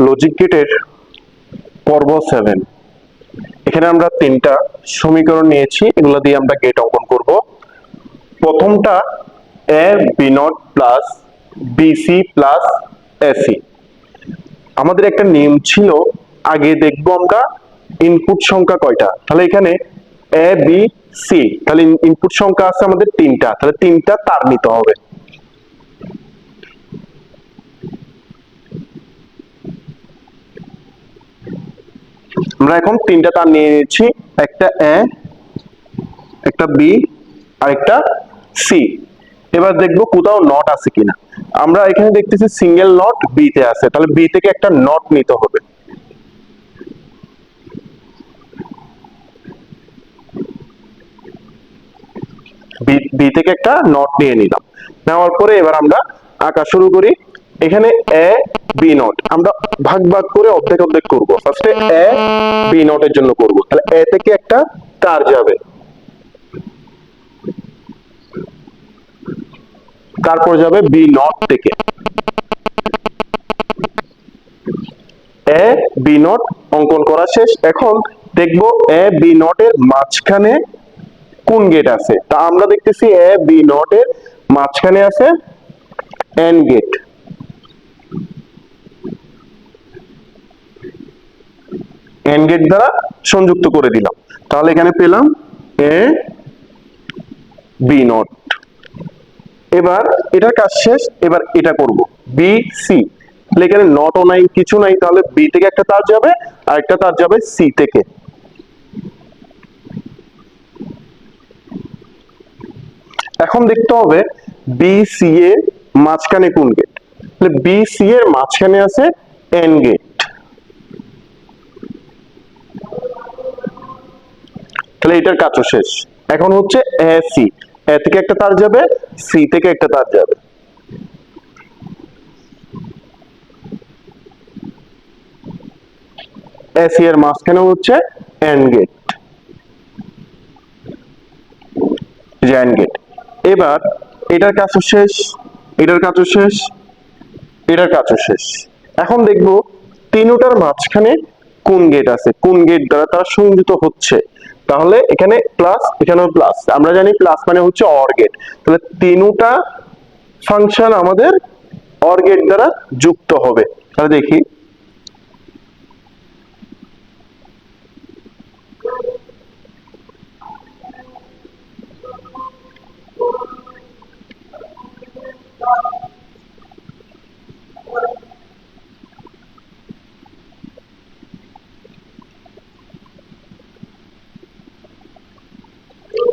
Logic গেটের পর্ব 7। এখানে আমরা তিনটা সমীকরণ নিয়েছি, এগুলো দিয়ে আমরা গেট অঙ্কন করব। প্রথমটা A B not plus BC plus AC. আমাদের একটা নিয়ম ছিল, আগে দেখবো আমরা ইনপুট সংখ্যা কয়টা। তাহলে এখানে এ বি সি, তাহলে ইনপুট সংখ্যা আছে আমাদের তিনটা, তাহলে তিনটা তার নিতে হবে। আমরা এখন তিনটা তার নিয়ে নিচ্ছি, একটা এ, একটা বি আর একটা সি। এবার দেখবো কোথাও নট আছে কিনা। আমরা এখানে দেখতেছি সিঙ্গেল নট বি তে আছে, তাহলে বি থেকে একটা নট নিতে হবে। বি থেকে একটা নট নিয়ে নিলাম। নেওয়ার পরে এবার আমরা আঁকা শুরু করি। এখানে এ বি নট আমরা ভাগ ভাগ করে অর্ধেক অর্ধেক করবো। ফার্স্টে এ বি নটের জন্য করব, তাহলে এ থেকে একটা তার যাবে, তারপর যাবে বি নট থেকে। এ বি নট অঙ্কন করা শেষ। এখন দেখবো এ বি নটের মাঝখানে কোন গেট আছে। তা আমরা দেখতেছি এ বি নটের মাঝখানে আছে এন গেট। এন গেট দ্বারা সংযুক্ত করে দিলাম। তাহলে এখানে পেলাম এ বি নট। এবার এটার কাজ শেষ, এবার এটা করব বি সি। তাহলে এখানে নটও নাই, কিছু নাই, তাহলে বি থেকে একটা তার যাবে আর একটা তার যাবে সি থেকে। এখন দেখতে হবে বি সি এর মাঝখানে কোন গেট। তাহলে বি সি এর মাঝখানে আছে এন গেট। তাহলে এটার কাজও শেষ। এখন হচ্ছে এ সি, এ থেকে একটা তার যাবে, সি থেকে একটা তার যাবে। এ সি এর মাঝখানে হচ্ছে এন গেট, এন গেট। এবার এটার কাজও শেষ, এটার কাজও শেষ, এটার কাজও শেষ। এখন দেখবো তিনটার মাঝখানে কোন গেট আছে, কোন গেট দ্বারা তারা সংযুক্ত হচ্ছে। তাহলে এখানে প্লাস, এখানেও প্লাস। আমরা জানি প্লাস মানে হচ্ছে অর গেট। তাহলে তিনটা ফাংশন আমাদের অর গেট দ্বারা যুক্ত হবে। তাহলে দেখি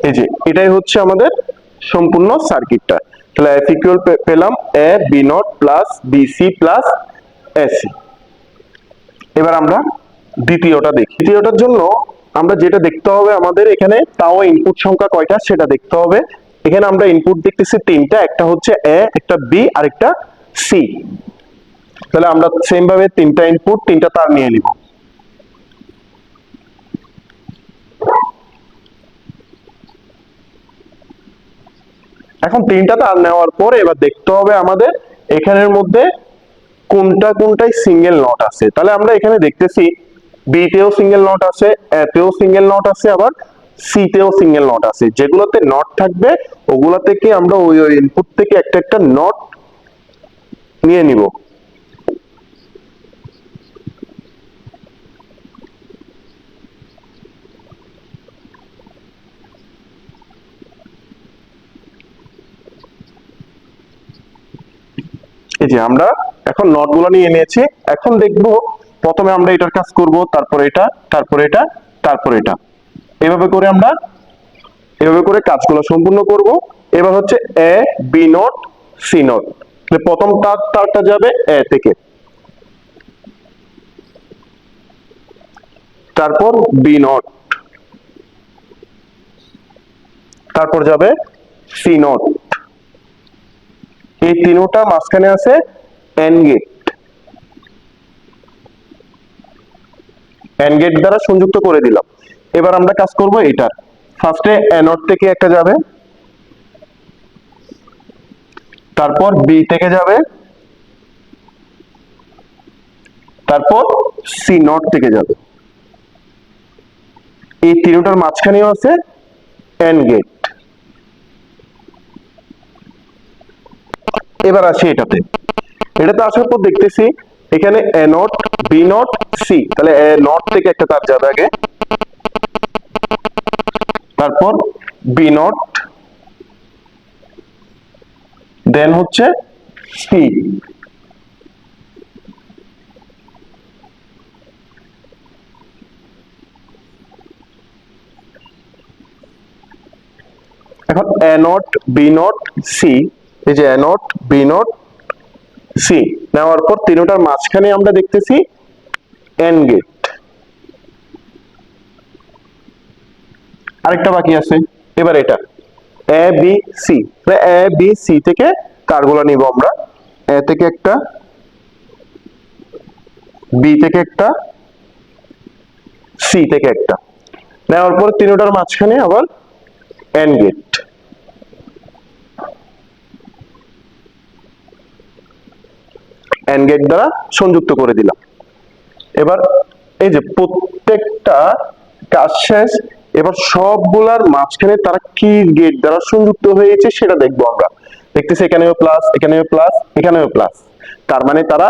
এই যে এটাই হচ্ছে আমাদের সম্পূর্ণ সার্কিটটা। তাহলে এফ ইকুয়াল পেলাম A B not plus B C plus AC. এবার আমরা দ্বিতীয়টা দেখি। দ্বিতীয়টার জন্য আমরা যেটা দেখতে হবে আমাদের এখানে, তাও ইনপুট সংখ্যা কয়টা সেটা দেখতে হবে। এখানে আমরা ইনপুট দেখতেছি তিনটা, একটা হচ্ছে এ, একটা বি আর একটা সি। তাহলে আমরা সেম ভাবে তিনটা ইনপুট তিনটা তার নিয়ে নিব। এখন তিনটা তার নেওয়ার পরে এবার দেখতে হবে আমাদের এখানের মধ্যে কোনটা কোনটাই সিঙ্গেল নট আছে। তাহলে আমরা এখানে দেখতেছি বি তেও সিঙ্গেল নট আছে, এ তেও সিঙ্গেল নট আছে, আবার সি তেও সিঙ্গেল নট আছে। যেগুলোতে নট থাকবে ওগুলা থেকে আমরা ওই ওই ইনপুট থেকে একটা একটা নট নিয়ে নিব। এই যে আমরা এখন নট গুলো নিয়ে নিয়েছি। এখন দেখবো প্রথমে আমরা এটার কাজ করব, তারপর এটা, তারপর এটা, তারপর এটা। এভাবে করে আমরা এভাবে করে কাজগুলো সম্পূর্ণ করব। এবার হচ্ছে এ বি নট সি নট। প্রথম তারটা যাবে এ থেকে, তারপর বি নট, তারপর যাবে সি নট। এই তিনটা মাঝখানে আছে এন গেট। এন গেট দ্বারা সংযুক্ত করে দিলাম। এবার আমরা কাজ করব এটার। ফার্স্টে এ নট থেকে একটা যাবে, তারপর বি থেকে যাবে, তারপর সি নট থেকে যাবে, এই তিনটার মাঝখানেও আছে এন্ড গেট। এবার আসি এটাতে আসার পর দেখতেছি এখানে এ নট বি নট সি, তাহলে এ নট থেকে একটা তার যাবে আগে, তারপর বি নট, দেন হচ্ছে সি। এখন এ নট বি নট সি, এই যে এ নট বি নট সি নেওয়ার পর তিনটার মাঝখানে আমরা দেখতেছি এন্ড গেট। আরেকটা বাকি আছে, এবার এটা A B C, A B C থেকে কারগুলো নিব আমরা, এ থেকে একটা, বি থেকে একটা, সি থেকে একটা, নেওয়ার পর তিনটার মাঝখানে আবার এন্ড গেট। এন্ড গেট দ্বারা সংযুক্ত করে দিলাম। এবার এই যে প্রত্যেকটা কাজ শেষ, এবার সবগুলার মাঝখানে তারা কি গেট দ্বারা সংযুক্ত হয়েছে সেটা দেখবো আমরা। দেখতেছি এখানেও প্লাস, এখানেও প্লাস, এখানেও প্লাস, তার মানে তারা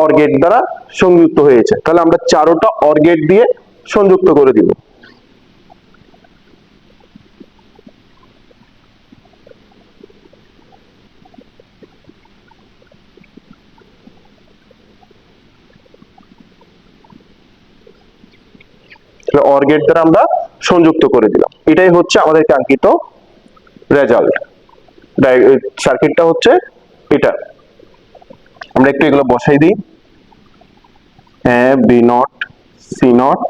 অর গেট দ্বারা সংযুক্ত হয়েছে। তাহলে আমরা চারোটা অর গেট দিয়ে সংযুক্ত করে দিব। অর গেট দ্বারা আমরা সংযুক্ত করে দিলাম, এটাই হচ্ছে আমাদের কাঙ্ক্ষিত রেজাল্ট। সার্কিটটা হচ্ছে এটা। আমরা একটু এগুলো বসাই দিই, A B not C not,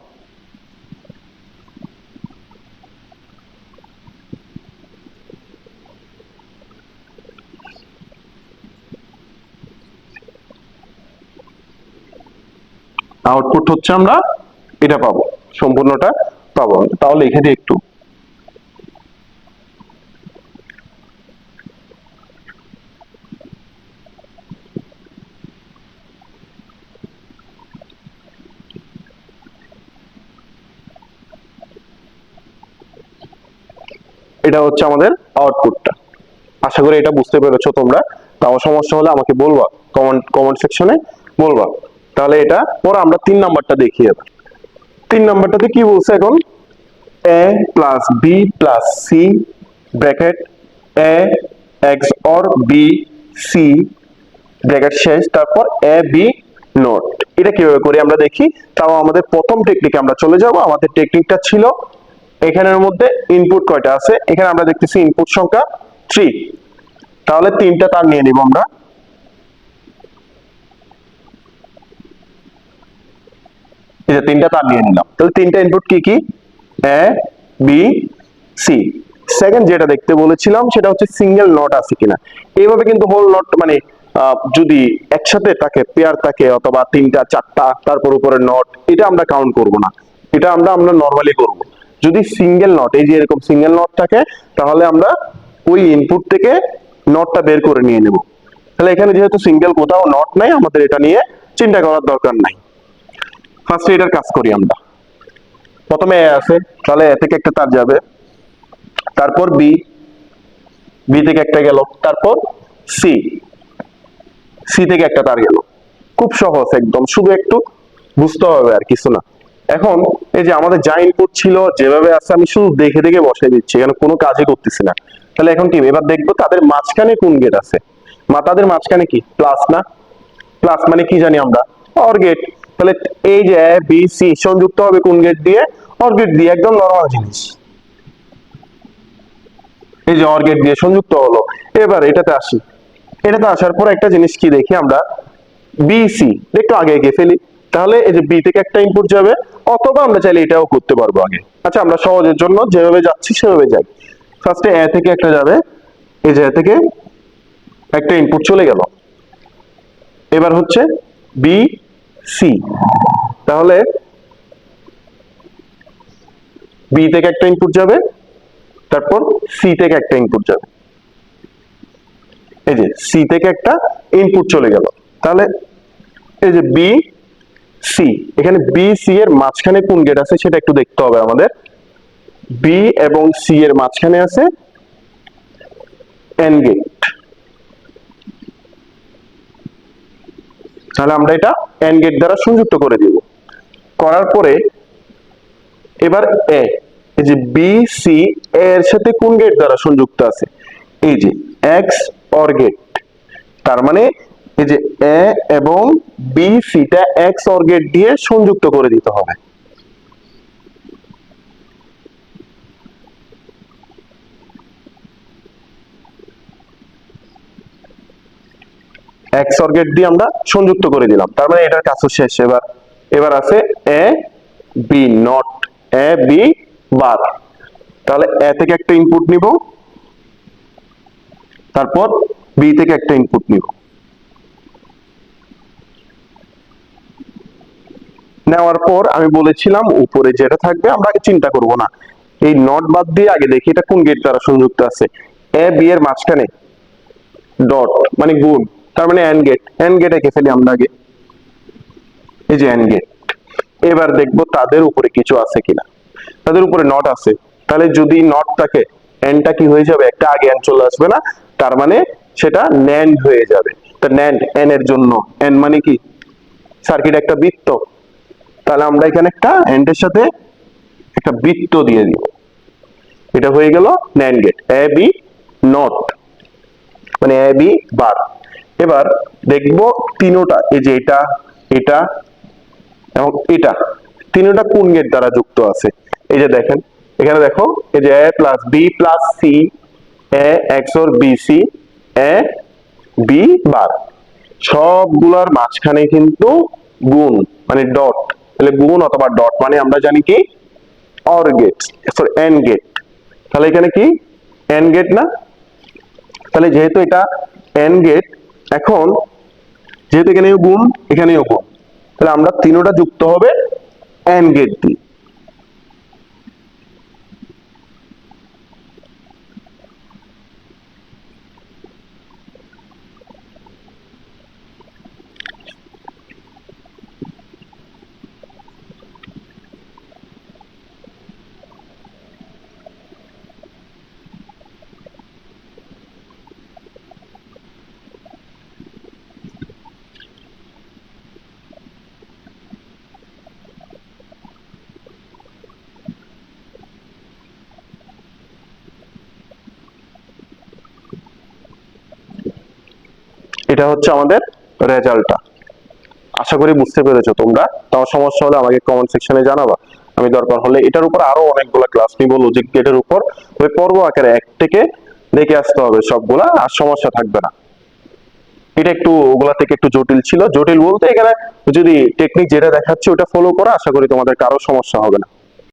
output হচ্ছে আমরা এটা পাবো, সম্পূর্ণটা পাবো। তাহলে লিখে দিই একটু, এটা হচ্ছে আমাদের আউটপুটটা। আশা করি এটা বুঝতে পেরেছো তোমরা। তাও সমস্যা হলে আমাকে বলবা, কমেন্ট সেকশনে বলবা। তাহলে এটা পরে আমরা 3 নাম্বারটা দেখি। এবার 3 নাম্বারটাতে কি বলছে এখন, A plus B plus C bracket A X or B C bracket শেষ, তারপর এ বি নোট। এটা কিভাবে করি আমরা দেখি। তাও আমাদের প্রথম টেকনিকে আমরা চলে যাব। আমাদের টেকনিকটা ছিল এখানের মধ্যে ইনপুট কয়টা আছে, এখানে আমরা দেখতেছি ইনপুট সংখ্যা 3, তাহলে 3টা তার নিয়ে নিব আমরা। এই যে 3টা তার নিয়ে নিলাম, তাহলে 3টা ইনপুট কি কি, এ বি সি। সেকেন্ড যেটা দেখতে বলেছিলাম সেটা হচ্ছে সিঙ্গেল নট আছে কিনা। এইভাবে কিন্তু হোল নট মানে যদি একসাথে থাকে, পেয়ার থাকে, অথবা 3টা 4টা তারপর উপরে নট, এটা আমরা কাউন্ট করব না, এটা আমরা নরমালি করব। যদি সিঙ্গেল নট, এই যে এরকম সিঙ্গেল নট থাকে, তাহলে আমরা ওই ইনপুট থেকে নটটা বের করে নিয়ে নেব। তাহলে এখানে যেহেতু সিঙ্গেল কোথাও নট নাই, আমাদের এটা নিয়ে চিন্তা করার দরকার নাই। ফার্স্টে এটার কাজ করি আমরা। প্রথমে এ আছে, তাহলে এ থেকে একটা তার যাবে, তারপর বি, বি থেকে একটা গেল, তারপর সি, সি থেকে একটা তার গেল। খুব সহজ একদম, শুধু একটু বুঝতে হবে আর কিছু না। এখন এই যে আমাদের যা ইনপুট ছিল যেভাবে আছে, আমি শুধু দেখে দেখে বসাই দিচ্ছি, এখানে কোনো কাজই করতেছি না। তাহলে এখন কি, এবার দেখবো তাদের মাঝখানে কোন গেট আছে। তাদের মাঝখানে কি প্লাস না, প্লাস মানে কি জানি আমরা, অর গেট। তাহলে এই যে এ বি সি সংযুক্ত হবে কোন গেট দিয়ে, অর গেট দিয়ে, একদম নরমাল জিনিস। এই যে অর গেট দিয়ে সংযুক্ত হলো। এবার এটাতে আসি, এটাতে আসার পর একটা জিনিস কি দেখি আমরা, বি সি একটু আগে এগিয়ে ফেলি। তাহলে এই যে বি থেকে একটা ইনপুট যাবে, অথবা আমরা চাইলে এটাও করতে পারবো আগে। আচ্ছা, আমরা সহজের জন্য যেভাবে যাচ্ছি সেভাবে যাই। ফার্স্টে এ থেকে একটা যাবে, এই যে এ থেকে একটা ইনপুট চলে গেল। এবার হচ্ছে বি সি, তাহলে বি থেকে একটা ইনপুট যাবে, তারপর সি থেকে একটা ইনপুট যাবে। এই যে সি থেকে একটা ইনপুট চলে গেল, তাহলে এই যে বি সি, এখানে বি সি এর মাঝখানে কোন গেট আছে সেটা একটু দেখতে হবে আমাদের। বি এবং সি এর মাঝখানে আছে এন গেট, তাহলে আমরা এটা এন গেট দ্বারা সংযুক্ত করে দিব। করার পরে এবার এ, এই যে বি সি এর সাথে কোন গেট দ্বারা সংযুক্ত আছে, এই যে এক্স অর গেট, তার মানে এই যে এ এবং বি সিটা এক্স অর গেট দিয়ে সংযুক্ত করে দিতে হবে। এক্স অর গেট দিয়ে আমরা সংযুক্ত করে দিলাম, তার মানে এটার কাজ শেষ। এবার এবার আছে A B not, A B bar, তাহলে এ থেকে একটা ইনপুট নিব, তারপর বি থেকে একটা ইনপুট নিব, নেওয়ার পর আমি বলেছিলাম উপরে যেটা থাকবে আমরা আগে চিন্তা করব না, এই নট বাদ দিয়ে আগে দেখি এটা কোন গেট দ্বারা সংযুক্ত আছে। এ বি এর মাঝখানে ডট মানে গুণ, তার মানে এন্ড গেট, এন্ড গেট এঁকে ফেলি আমরা আগে, এই যে এন্ড গেট। এবার দেখবো তাদের উপরে কিছু আছে কিনা, তাদের উপরে নট আছে, তাহলে যদি নট থাকে এনটা কি হয়ে যাবে, একটা আগে এন চলে আসবে না, তার মানে সেটা ন্যান্ড হয়ে যাবে। তা ন্যান্ড এন এর জন্য, এন মানে কি সার্কিট একটা বৃত্ত, তাহলে আমরা এখানে একটা এন্ড এর সাথে একটা বৃত্ত দিয়ে দিব, এটা হয়ে গেল NAND gate A B not মানে এ বি বার। এবার দেখবো তিনোটা, এই যে এটা এটা এবং এটা তিনটা কোন গেট দ্বারা যুক্ত আছে। এই যে দেখেন এখানে দেখো, এই যে A plus B plus C, A X or B C, A B bar, সবগুলার মাঝখানে কিন্তু গুণ মানে ডট, তাহলে গুণ অথবা ডট মানে আমরা জানি কি OR gate, sorry and gate, তাহলে এখানে কি এন গেট না, তাহলে যেহেতু এটা এন গেট, এখন যেহেতু এখানেও গুণ এখানেও গুণ, তাহলে আমরা তিনোটা যুক্ত হবে এন গেট দিয়ে। এটা হচ্ছে আমাদের রেজাল্টটা। আশা করি বুঝতে পেরেছো তোমরা। তাও সমস্যা হলে আমাকে কমেন্ট সেকশনে জানাবা, আমি দরকার হলে এটার উপর আরো অনেকগুলো ক্লাস নিব লজিক গেটের উপর, ওই পর্ব আকারে এক থেকে দেখে আসতে হবে সবগুলা, আর সমস্যা থাকবে না। এটা একটু ওগুলা থেকে একটু জটিল ছিল, জটিল বলতে এখানে যদি টেকনিক যেটা দেখাচ্ছি ওটা ফলো করা, আশা করি তোমাদের কারো সমস্যা হবে না।